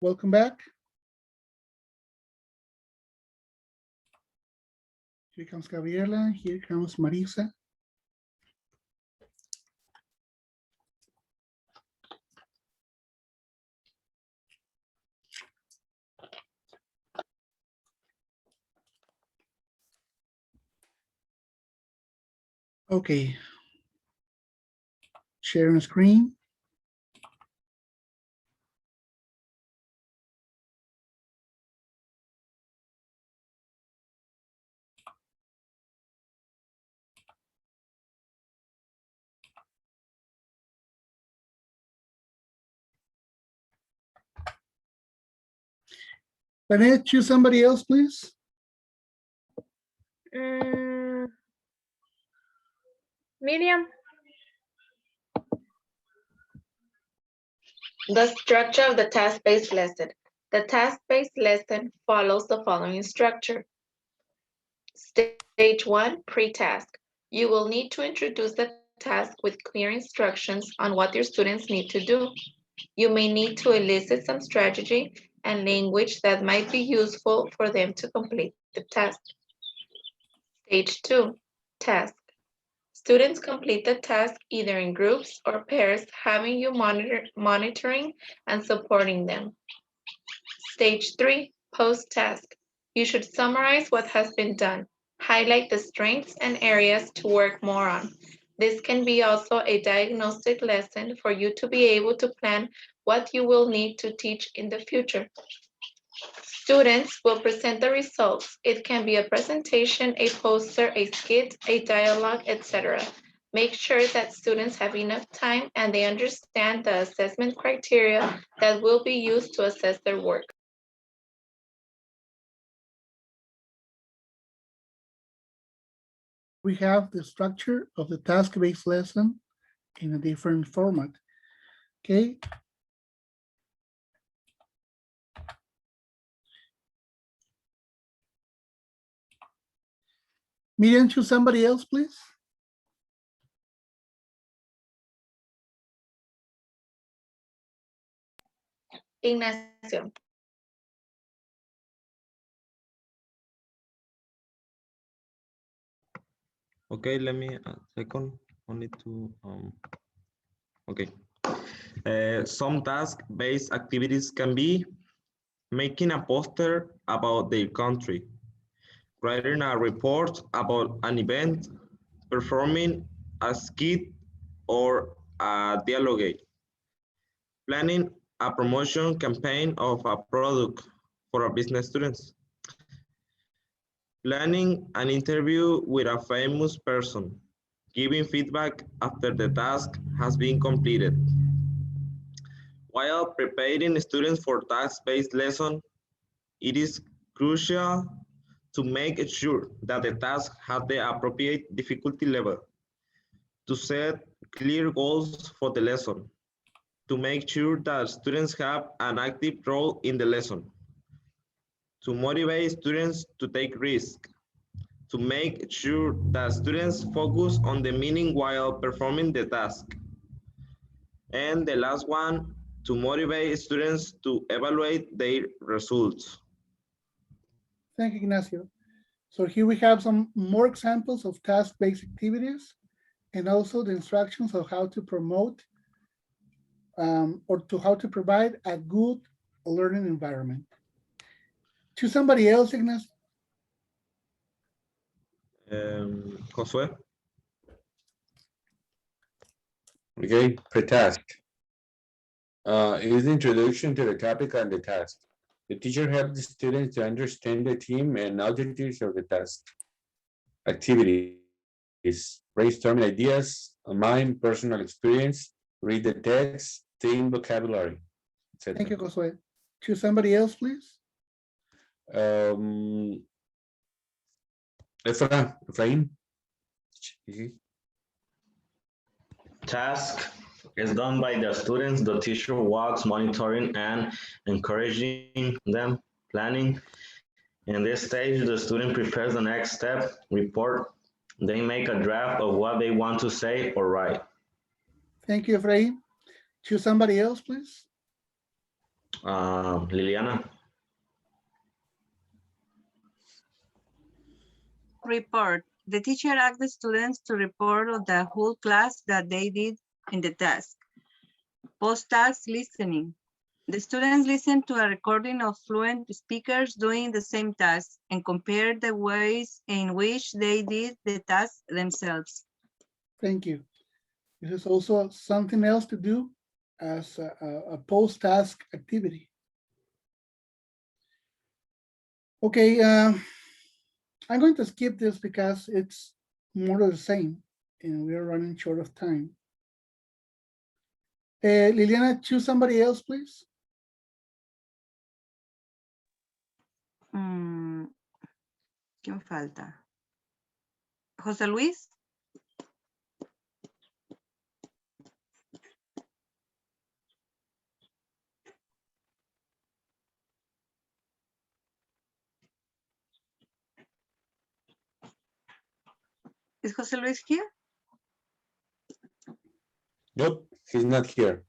Welcome back. Here comes Gabriela. Here comes Marisa. Okay. Sharing screen. Lynette, choose somebody else, please. Miriam. The structure of the task-based lesson. The task-based lesson follows the following structure. Stage 1, pre-task. You will need to introduce the task with clear instructions on what your students need to do. You may need to elicit some strategy and language that might be useful for them to complete the task. Stage 2, task. Students complete the task either in groups or pairs, having you monitoring and supporting them. Stage 3, post-task. You should summarize what has been done, highlight the strengths and areas to work more on. This can be also a diagnostic lesson for you to be able to plan what you will need to teach in the future. Students will present the results. It can be a presentation, a poster, a skit, a dialogue, etc. Make sure that students have enough time and they understand the assessment criteria that will be used to assess their work. We have the structure of the task-based lesson in a different format. Okay. Miriam, choose somebody else, please. Ignacio. Okay, let me a second. Only to okay. Some task-based activities can be making a poster about their country, writing a report about an event, performing a skit or a dialogue, planning a promotion campaign of a product for a business students, planning an interview with a famous person, giving feedback after the task has been completed. While preparing students for task-based lesson, it is crucial to make sure that the task has the appropriate difficulty level, to set clear goals for the lesson, to make sure that students have an active role in the lesson, to motivate students to take risks, to make sure that students focus on the meaning while performing the task. And the last one, to motivate students to evaluate their results. Thank you, Ignacio. So here we have some more examples of task-based activities and also the instructions of how to promote or to how to provide a good learning environment. To somebody else, Ignacio. Josué. Okay, pre-task. It is the introduction to the topic and the task. The teacher helps the students to understand the theme and objectives of the task. Activities, brainstorming ideas, mind, personal experience, read the text, theme, vocabulary, etc. Thank you, Josué. To somebody else, please. Efraín. Task is done by the students. The teacher walks, monitoring and encouraging them, planning. In this stage, the student prepares the next step, report. They make a draft of what they want to say or write. Thank you, Efraín. To somebody else, please. Liliana. Report. The teacher asked the students to report on the whole class that they did in the task. Post-task listening. The students listened to a recording of fluent speakers doing the same task and compared the ways in which they did the task themselves. Thank you. This is also something else to do as a post-task activity. Okay, I'm going to skip this because it's more of the same and we're running short of time. Liliana, choose somebody else, please. ¿Quién falta? José Luis. Is José Luis here? Nope, he's not here.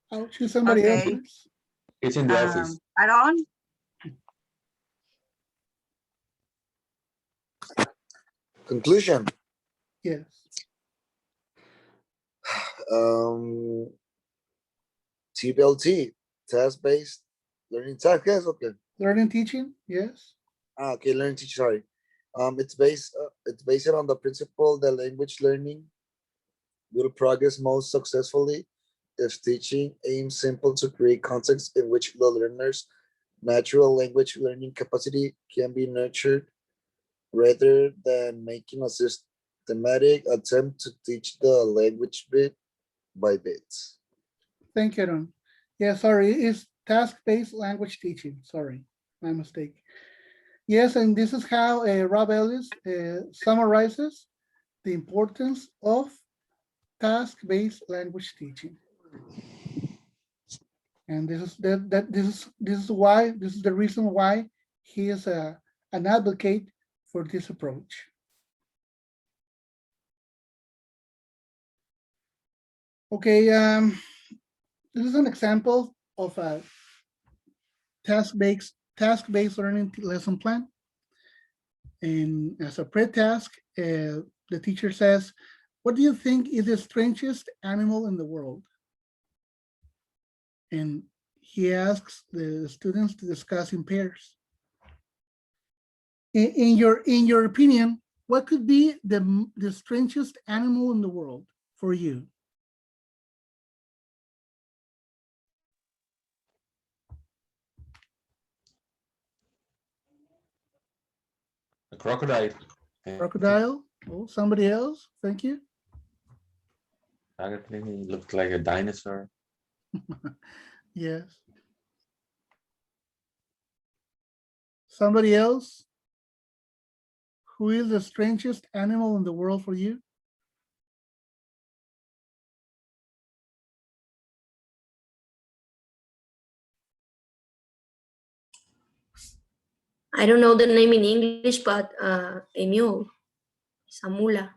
I'll choose somebody else, Okay. please. He's in the office. Aaron. Conclusion. Yes. TBLT, task-based learning task. Yes, okay. Learning teaching, yes. Okay, learning teach. Sorry. It's based on the principle that language learning will progress most successfully if teaching aims simple to create context in which the learner's natural language learning capacity can be nurtured rather than making a systematic attempt to teach the language bit by bit. Thank you, Aaron. Yeah, sorry, it's task-based language teaching. Sorry, my mistake. Yes, and this is how Rob Ellis summarizes the importance of task-based language teaching. And this is this is the reason why he is an advocate for this approach. Okay, this is an example of a task-based learning lesson plan. And as a pre-task, the teacher says, "What do you think is the strangest animal in the world?" And he asks the students to discuss in pairs. In your opinion, what could be the strangest animal in the world for you? A crocodile. Crocodile? Oh, somebody else? Thank you. It looked like a dinosaur. Yes. Somebody else? Who is the strangest animal in the world for you? I don't know the name in English, but a mule, it's a mula.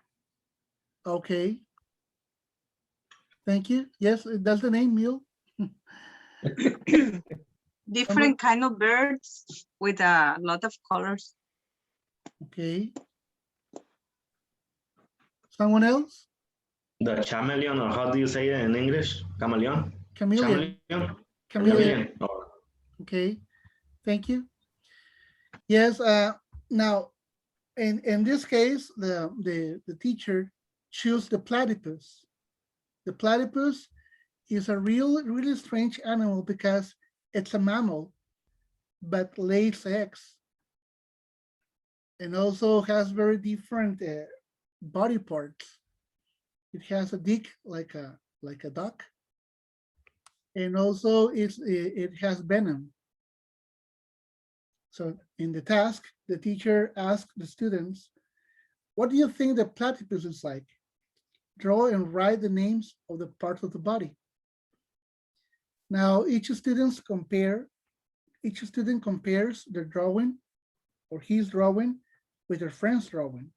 Okay. Thank you. Yes, that's the name, mule. Different kind of birds with a lot of colors. Okay. Someone else? The chameleon, or how do you say it in English? Chameleon? Chameleon. Chameleon? Chameleon. Oh, Okay. Thank you. Yes. Now, in this case, the teacher choose the platypus. The platypus is a really strange animal because it's a mammal, but lays eggs, and also has very different body parts. It has a beak like a duck, and also it has venom. So in the task, the teacher asked the students, "What do you think the platypus is like? Draw and write the names of the parts of the body." Now each student compares their drawing or his drawing with their friend's drawing.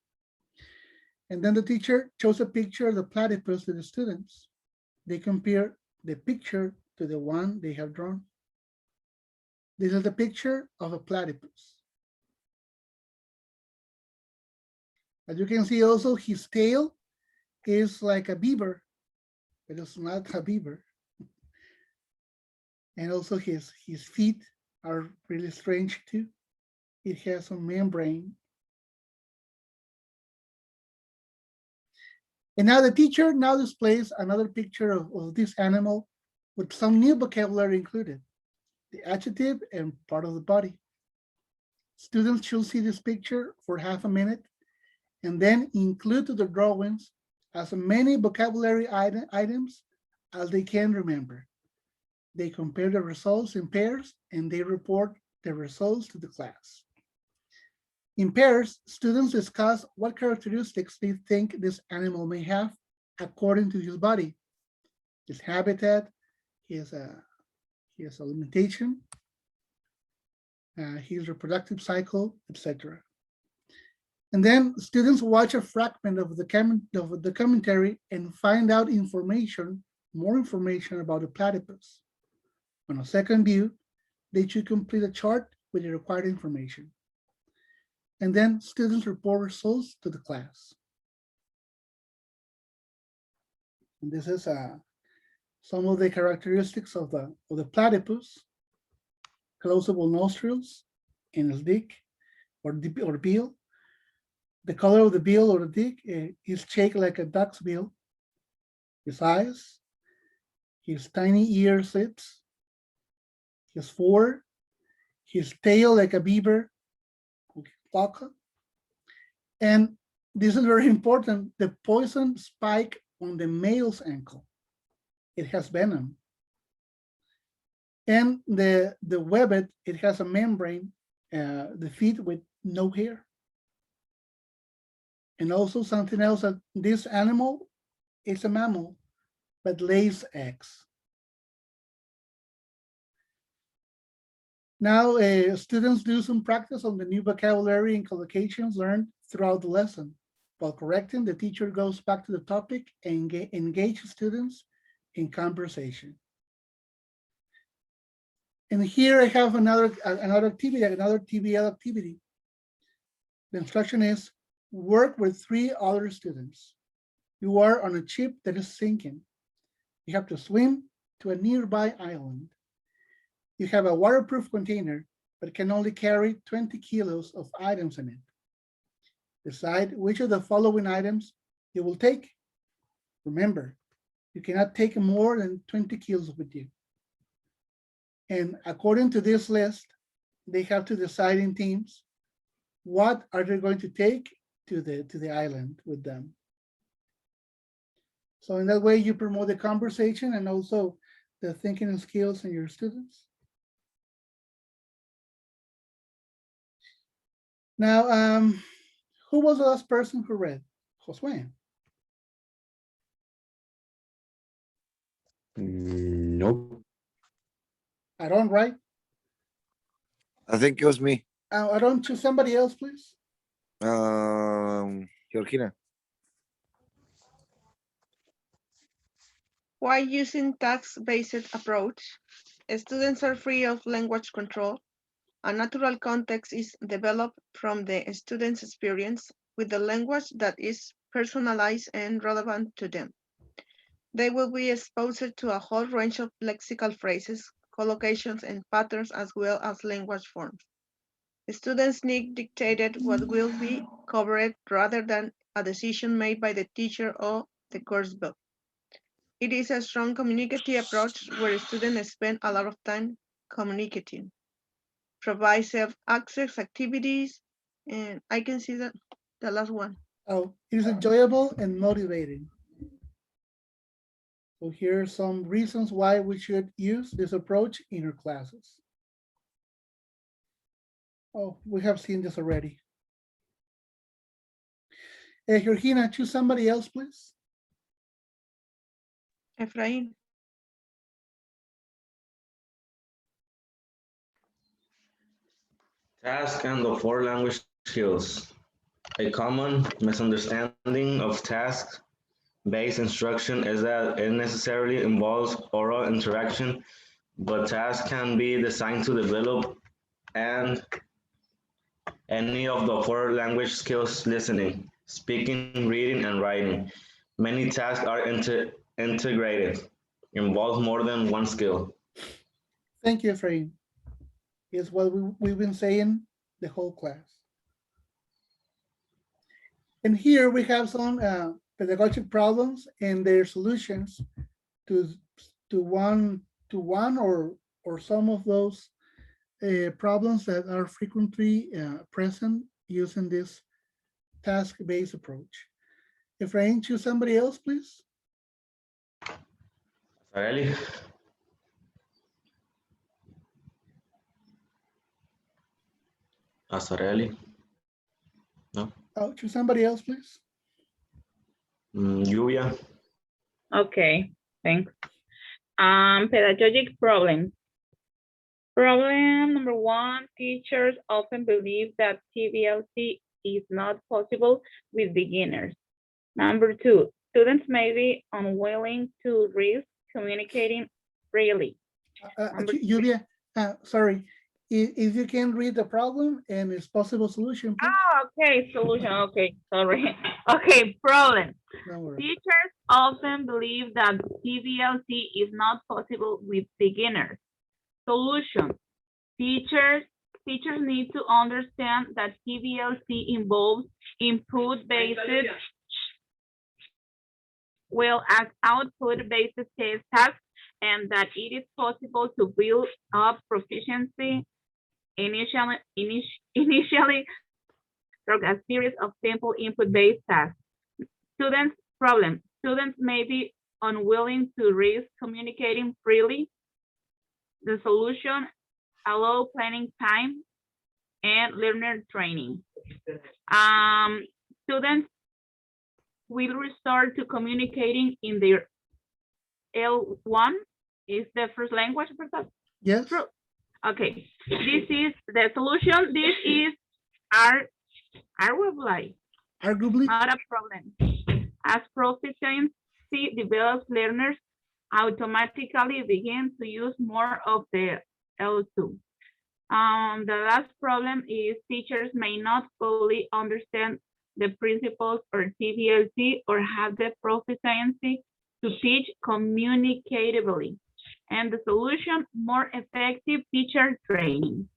And then the teacher shows a picture of the platypus to the students. They compare the picture to the one they have drawn. This is the picture of a platypus. As you can see also, his tail is like a beaver, but it's not a beaver. And also his feet are really strange too. It has a membrane. And now the teacher now displays another picture of this animal with some new vocabulary included, the adjective and part of the body. Students should see this picture for half a minute and then include to the drawings as many vocabulary items as they can remember. They compare the results in pairs and they report the results to the class. In pairs, students discuss what characteristics they think this animal may have according to his body, his habitat, his alimentation, his reproductive cycle, etc. And then students watch a fragment of the commentary and find out more information about the platypus. On a second view, they should complete a chart with the required information. And then students report results to the class. And this is some of the characteristics of the platypus: closable nostrils in its beak or bill. The color of the bill or the beak is shaped like a duck's bill. His eyes, his tiny ear lips, his fur, his tail like a beaver, and this is very important, the poison spike on the male's ankle. It has venom. And the webbed, it has a membrane, the feet with no hair. And also something else, that this animal is a mammal, but lays eggs. Now, students do some practice on the new vocabulary and collocations learned throughout the lesson. While correcting, the teacher goes back to the topic and engage students in conversation. And here I have another activity, another TBL activity. The instruction is work with 3 other students. You are on a ship that is sinking. You have to swim to a nearby island. You have a waterproof container, but can only carry 20 kilos of items in it. Decide which of the following items you will take. Remember, you cannot take more than 20 kilos with you. And according to this list, they have to decide in teams what are they going to take to the island with them. So in that way, you promote the conversation and also the thinking skills in your students. Now, who was the last person who read? Josue. Nope. Aaron, right? I think it was me. Aaron, choose somebody else, please. Georgina. Why using task-based approach? Students are free of language control. A natural context is developed from the student's experience with the language that is personalized and relevant to them. They will be exposed to a whole range of lexical phrases, collocations, and patterns, as well as language forms. Students need dictated what will be covered rather than a decision made by the teacher or the course book. It is a strong communicative approach where students spend a lot of time communicating. Provide self-access activities, and I can see that the last one. Oh, it is enjoyable and motivating. So here are some reasons why we should use this approach in our classes. Oh, we have seen this already. Georgina, choose somebody else, please. Efrain. Task and the 4 language skills. A common misunderstanding of task-based instruction is that it necessarily involves oral interaction but tasks can be designed to develop and any of the four language skills: listening, speaking, reading, and writing. Many tasks are integrated, involve more than one skill. Thank you, Efrain. Is what we've been saying the whole class. And here we have some pedagogic problems and their solutions to one or some of those problems that are frequently present using this task-based approach. Efrain, choose somebody else, please. Really? Asarelli? No? Oh, choose somebody else, please. Lluvia? Okay, thanks. Pedagogic problem. Problem number one, teachers often believe that TBLC is not possible with beginners. Number two, students may be unwilling to risk communicating freely. Lluvia, sorry. If you can read the problem and its possible solution, please. Oh, okay, solution, okay, sorry. Okay, problem. No worries. Teachers often believe that TBLC is not possible with beginners. Solution. Teachers need to understand that TBLC involves input-based as output-based tasks, and that it is possible to build up proficiency initially through a series of simple input-based tasks. Students may be unwilling to risk communicating freely. The solution: allow planning time and learner training. Students will restart to communicating in their L1 is the first language for that? Yes. True. Okay, this is the solution. This is arguably not a problem. As proficiency develops, learners automatically begin to use more of the L2. The last problem is teachers may not fully understand the principles or TBLC or have the proficiency to teach communicatively. And the solution: more effective teacher training.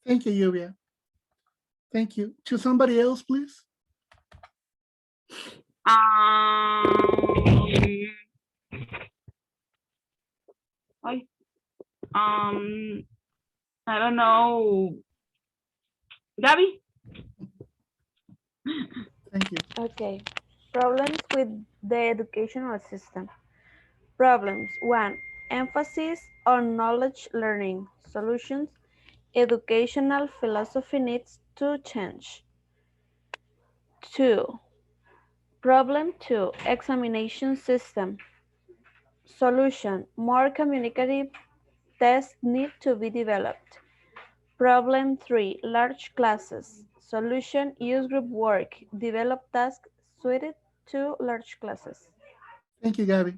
Thank you, Lluvia. Thank you. To somebody else, please. I don't know. Gabby? Thank you. Okay. Problems with the educational system. Problems. 1. Emphasis on knowledge learning. Solutions. Educational philosophy needs to change. 2. Problem 2. Examination system. Solution. More communicative tests need to be developed. Problem 3. Large classes. Solution. Use group work. Develop tasks suited to large classes. Thank you, Gabby.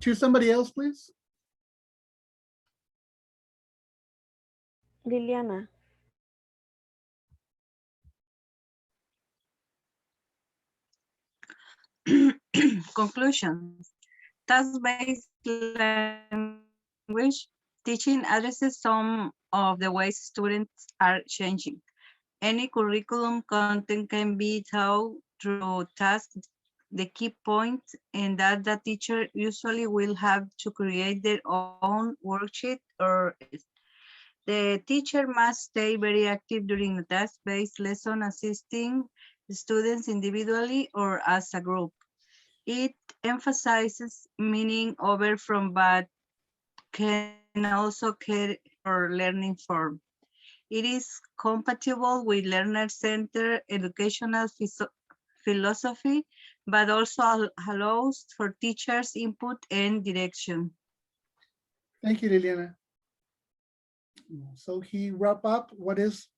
Choose somebody else, please. Liliana. Conclusion. Task-based language teaching addresses some of the ways students are changing. Any curriculum content can be taught through tasks. The key point in that the teacher usually will have to create their own worksheet, or the teacher must stay very active during a task-based lesson, assisting the students individually or as a group. It emphasizes meaning over from, but can also carry or learning form. It is compatible with learner-centered educational philosophy, but also allows for teachers' input and direction. Thank you, Liliana. So he wrap up what is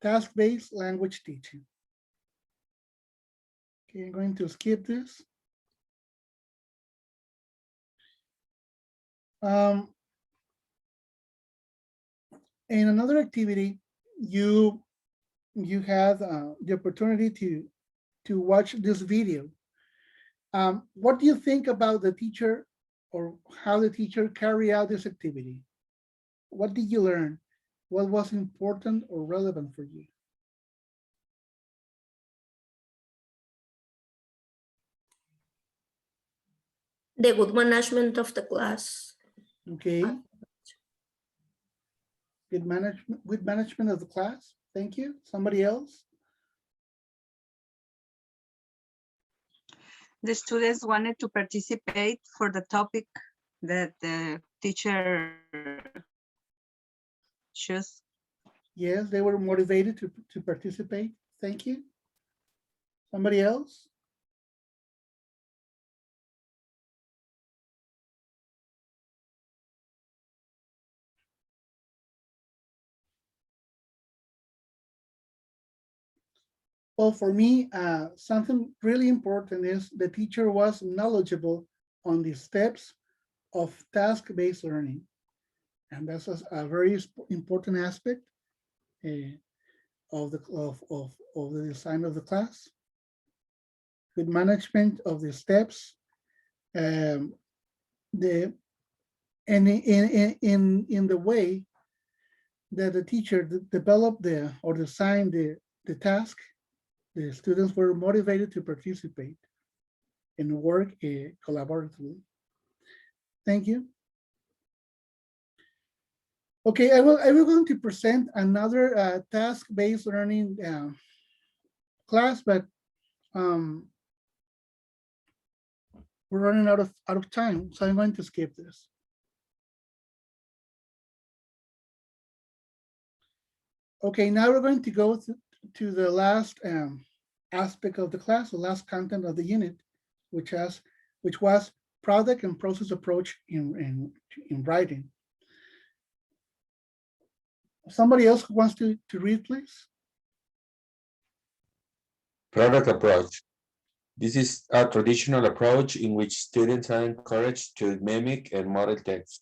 task-based language teaching. Okay, I'm going to skip this. Um, in another activity, you had the opportunity to watch this video. What do you think about the teacher or how the teacher carry out this activity? What did you learn? What was important or relevant for you? The good management of the class. Okay. Good management of the class. Thank you. Somebody else? The students wanted to participate for the topic that the teacher chose. Yes, they were motivated to participate. Thank you. Somebody else? Well, for me, something really important is the teacher was knowledgeable on the steps of task-based learning. And that's a very important aspect of the design of the class. Good management of the steps, in the way that the teacher developed or designed the task, the students were motivated to participate and work collaboratively. Thank you. Okay, I will going to present another task-based learning class, but we're running out of time, so I'm going to skip this. Okay, now we're going to go to the last aspect of the class, the last content of the unit, which was product and process approach in writing. Somebody else who wants to read, please? Product approach. This is a traditional approach in which students are encouraged to mimic and model text,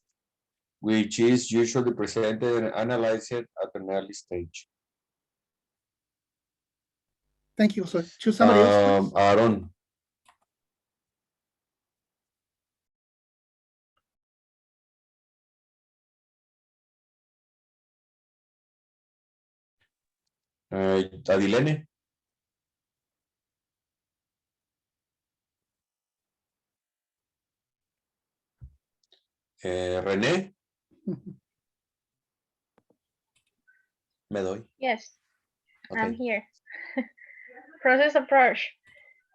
which is usually presented and analyzed at an early stage. Thank you. So choose somebody else, please. Aaron. Adilene. René. Me doy. Yes, I'm Okay. here. Process approach.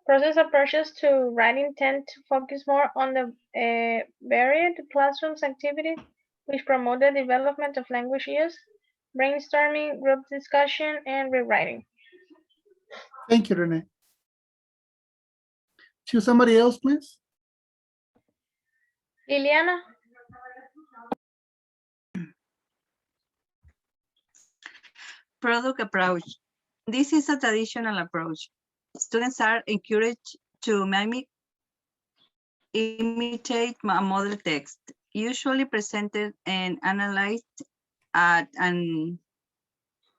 Process approaches to writing tend to focus more on the varied classrooms activities, which promote the development of language use, brainstorming, group discussion, and rewriting. Thank you, Renee. Choose somebody else, please. Liliana? Product approach. This is a traditional approach. Students are encouraged to imitate a model text, usually presented and analyzed at an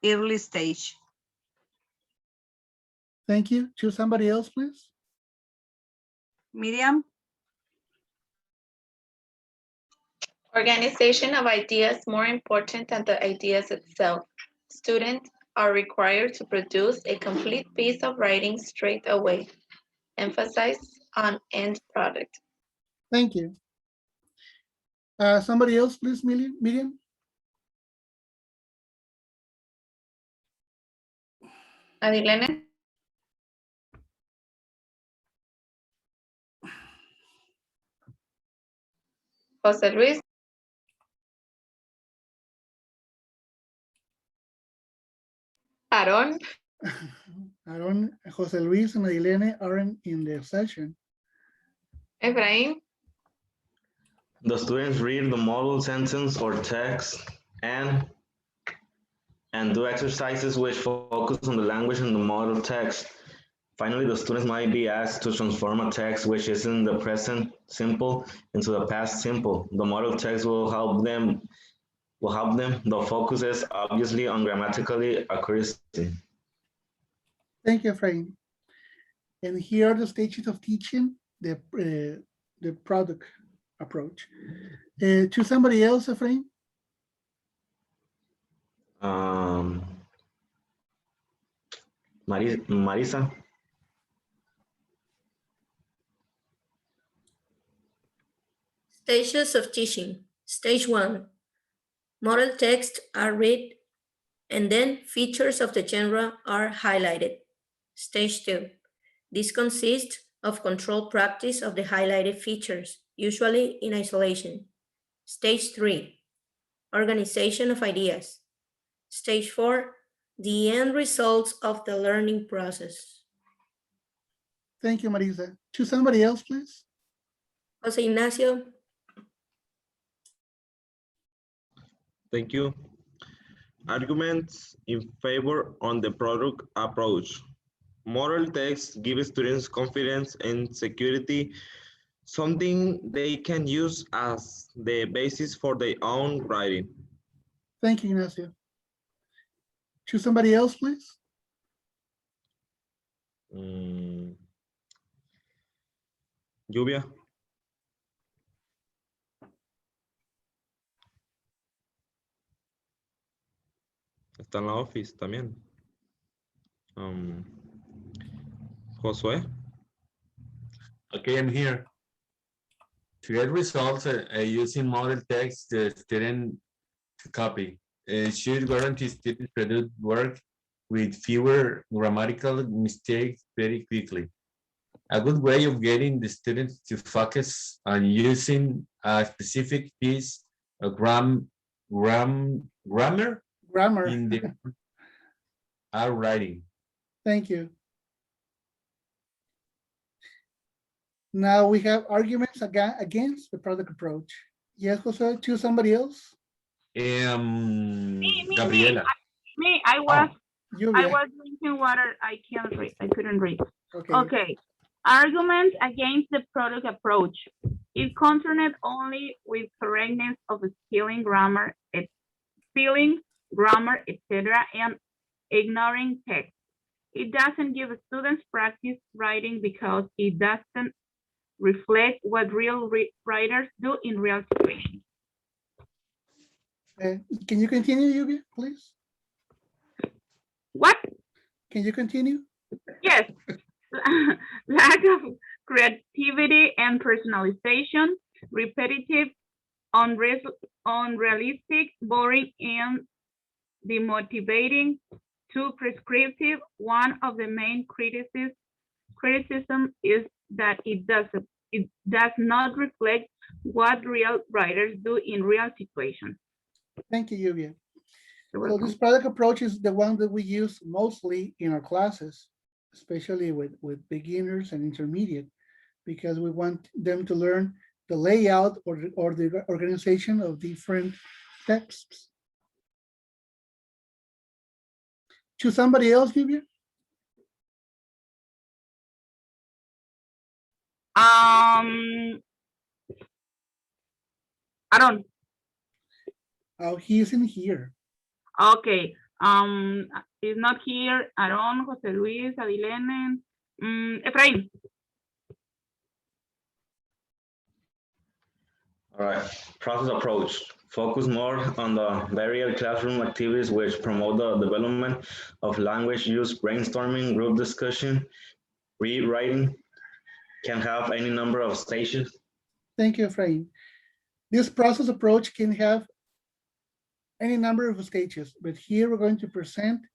early stage. Thank you. Choose somebody else, please. Miriam? Organization of ideas more important than the ideas itself. Students are required to produce a complete piece of writing straight away. Emphasize on end product. Thank you. Somebody else, please, Miriam. Adilene? José Luis? Aaron? Aaron, Jose Luis, and Adilene aren't in the session. Efraín? The students read the model sentence or text and do exercises which focus on the language in the model text. Finally, the students might be asked to transform a text which is in the present simple into the past simple. The model text will help them. The focus is obviously on grammatically accuracy. Thank you, Efrain. And here are the stages of teaching the product approach. To somebody else, Efrain? Marisa. Stages of teaching. Stage 1. Model texts are read and then features of the genre are highlighted. Stage 2. This consists of controlled practice of the highlighted features, usually in isolation. Stage 3. Organization of ideas. Stage 4. The end results of the learning process. Thank you, Marisa. To somebody else, please. Jose Ignacio. Thank you. Arguments in favor on the product approach. Model text gives students confidence and security, something they can use as the basis for their own writing. Thank you, Ignacio. To somebody else, please. Lluvia. Está en la office también. Josué. Okay, I'm here. To get results using model text, the student to copy. It should guarantee students produce work with fewer grammatical mistakes very quickly. A good way of getting the students to focus on using a specific piece of grammar in their writing. Thank you. Now we have arguments against the product approach. Yes, Jose, to somebody else? Gabriela. I was Lluvia. drinking water. I can't read. I couldn't read. Okay. Okay. Arguments against the product approach. It concerned only with correctness of spelling, grammar, etc., and ignoring text. It doesn't give students practice writing because it doesn't reflect what real writers do in real situations. Can you continue, Lluvia, please? What? Can you continue? Yes. Lack of creativity and personalization, repetitive, unrealistic, boring, and demotivating, too prescriptive. One of the main criticism is that it does not reflect what real writers do in real situations. Thank you, Lluvia. So this product approach is the one that we use mostly in our classes, especially with beginners and intermediate, because we want them to learn the layout or the organization of different texts. To somebody else, Lluvia? Aaron. Oh, he isn't here. Okay. He's not here. Aaron, Jose Luis, Adilene, Efrain. All right, process approach. Focus more on the varied classroom activities which promote the development of language use, brainstorming, group discussion, rewriting, can have any number of stages. Thank you, Efrain. This process approach can have any number of stages, but here we're going to present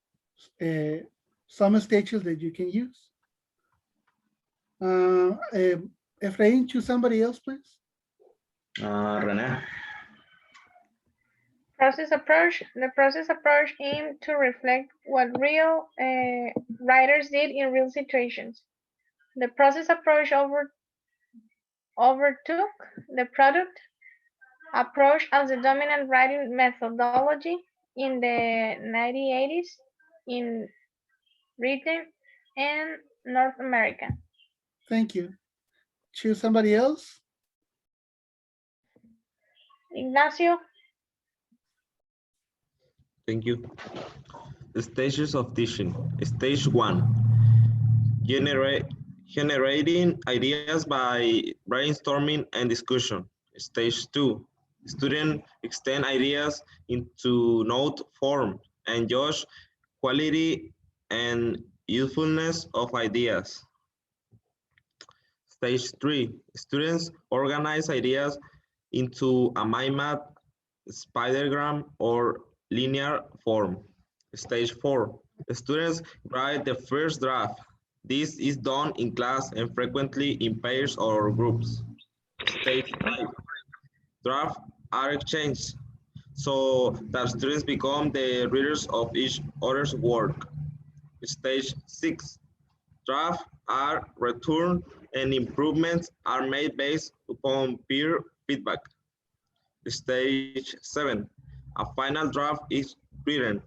some stages that you can use. Efrain, choose somebody else, please. Rene. Process approach. The process approach aimed to reflect what real writers did in real situations. The process approach overtook the product approach as the dominant writing methodology in the 1980s in written and North America. Thank you. Choose somebody else. Ignacio, Thank you. The stages of teaching. Stage 1. Generating ideas by brainstorming and discussion. Stage 2. Students extend ideas into note form and judge quality and usefulness of ideas. Stage 3. Students organize ideas into a mind map, spidergram, or linear form. Stage 4. Students write the first draft. This is done in class and frequently in pairs or groups. Stage 5. Drafts are exchanged so that students become the readers of each other's work. Stage 6. Drafts are returned and improvements are made based upon peer feedback. Stage 7. A final draft is written.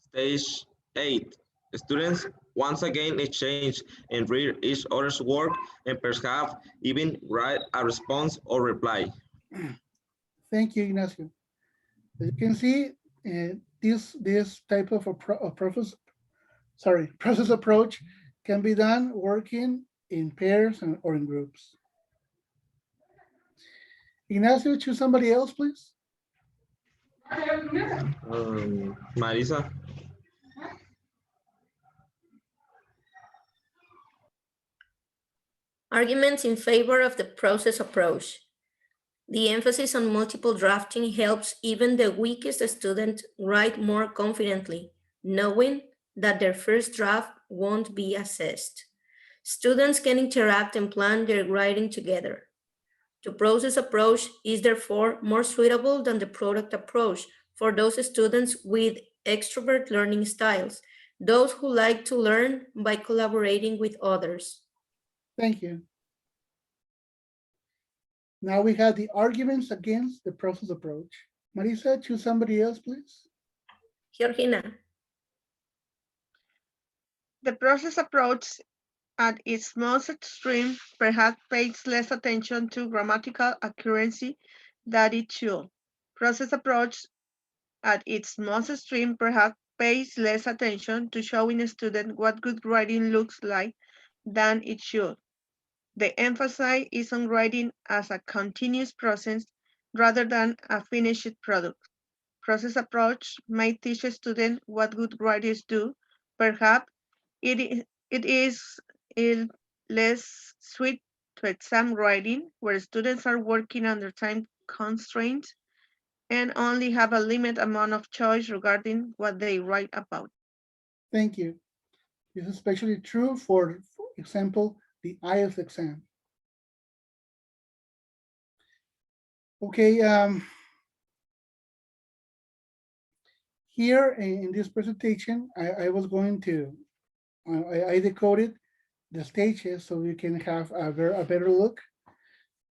Stage 8. Students once again exchange and read each other's work and perhaps even write a response or reply. Thank you, Ignacio. As you can see, this type of process approach can be done working in pairs or in groups. Ignacio, choose somebody else, please. Marisa. Arguments in favor of the process approach. The emphasis on multiple drafting helps even the weakest student write more confidently, knowing that their first draft won't be assessed. Students can interact and plan their writing together. The process approach is therefore more suitable than the product approach for those students with extrovert learning styles, those who like to learn by collaborating with others. Thank you. Now we have the arguments against the process approach. Marisa, choose somebody else, please. Georgina. The process approach at its most extreme perhaps pays less attention to grammatical accuracy than it should. Process approach at its most extreme perhaps pays less attention to showing a student what good writing looks like than it should. The emphasis is on writing as a continuous process rather than a finished product. Process approach may teach a student what good writers do. Perhaps it is less sweet to exam writing, where students are working under time constraints and only have a limited amount of choice regarding what they write about. Thank you. This is especially true for example, the IELTS exam. Okay, here in this presentation, I was going to, I decoded the stages so you can have a better look.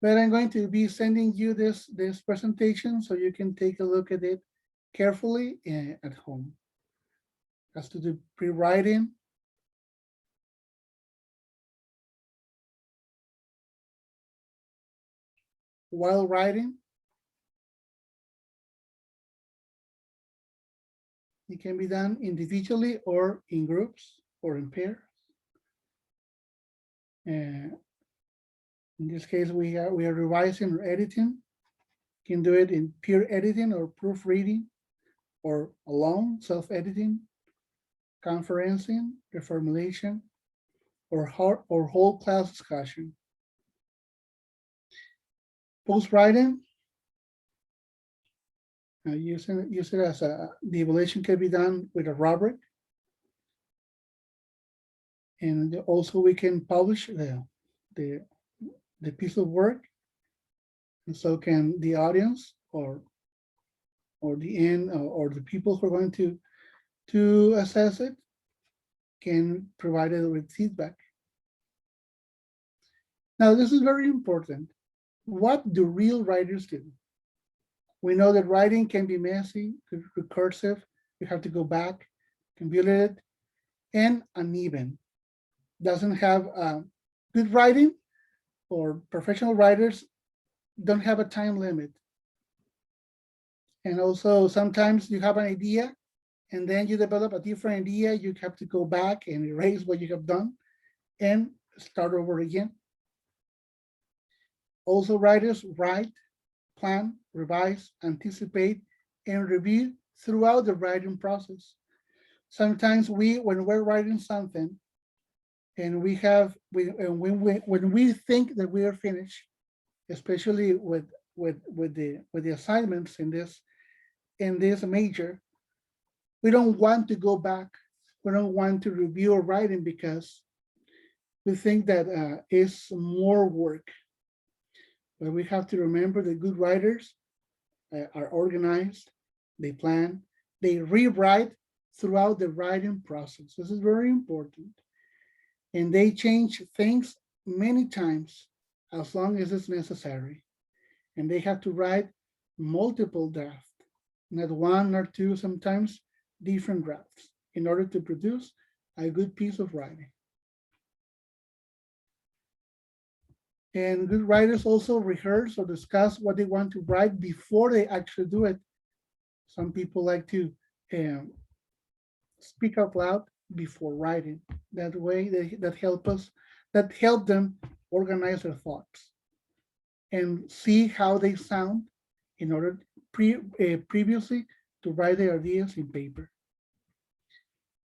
But I'm going to be sending you this presentation so you can take a look at it carefully at home. As to the pre-writing, while writing, it can be done individually or in groups or in pairs. In this case, we are revising or editing. You can do it in peer editing or proofreading, or alone, self-editing, conferencing, reformulation, or whole class discussion. Post-writing, use it as the evaluation can be done with a rubric. And also we can publish the piece of work, and so can the audience or the end or the people who are going to assess it can provide it with feedback. Now this is very important. What do real writers do? We know that writing can be messy, recursive. You have to go back, compute it. and uneven. Doesn't have good writing, or professional writers don't have a time limit. And also sometimes you have an idea and then you develop a different idea. You have to go back and erase what you have done and start over again. Also, writers write, plan, revise, anticipate, and review throughout the writing process. Sometimes when we're writing something and when we think that we are finished, especially with the assignments in this major, we don't want to go back. We don't want to review our writing because we think that is more work. But we have to remember that good writers are organized, they plan, they rewrite throughout the writing process. This is very important. And they change things many times as long as it's necessary. And they have to write multiple drafts, not one or two, sometimes different drafts, in order to produce a good piece of writing. And good writers also rehearse or discuss what they want to write before they actually do it. Some people like to speak out loud before writing. That way, that help them organize their thoughts and see how they sound in order previously to write their ideas in paper.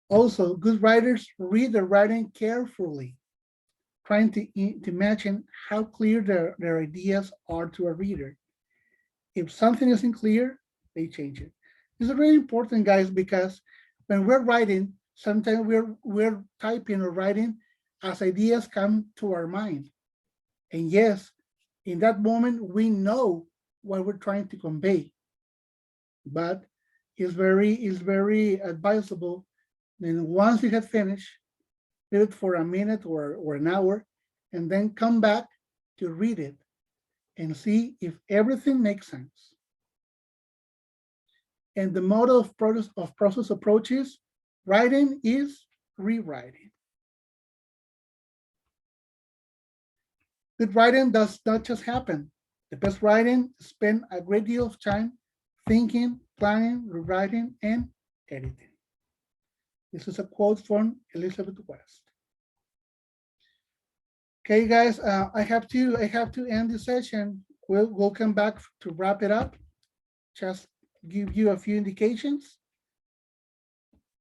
Also, good writers read their writing carefully, trying to imagine how clear their ideas are to a reader. If something isn't clear, they change it. This is really important, guys, because when we're writing, sometimes we're typing or writing as ideas come to our mind. And yes, in that moment, we know what we're trying to convey. But it's very advisable. And once you have finished, do it for a minute or an hour, and then come back to read it and see if everything makes sense. And the model of process approaches, writing is rewriting. Good writing does not just happen. The best writing spend a great deal of time thinking, planning, rewriting, and editing. This is a quote from Elizabeth West. Okay, guys, I have to end the session. We'll come back to wrap it up. Just give you a few indications,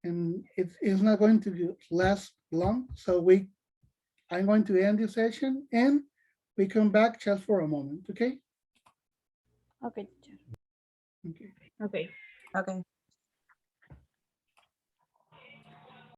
and it's not going to last long. So I'm going to end the session, and we come back just for a moment. Okay. Okay. Okay. Okay. Okay.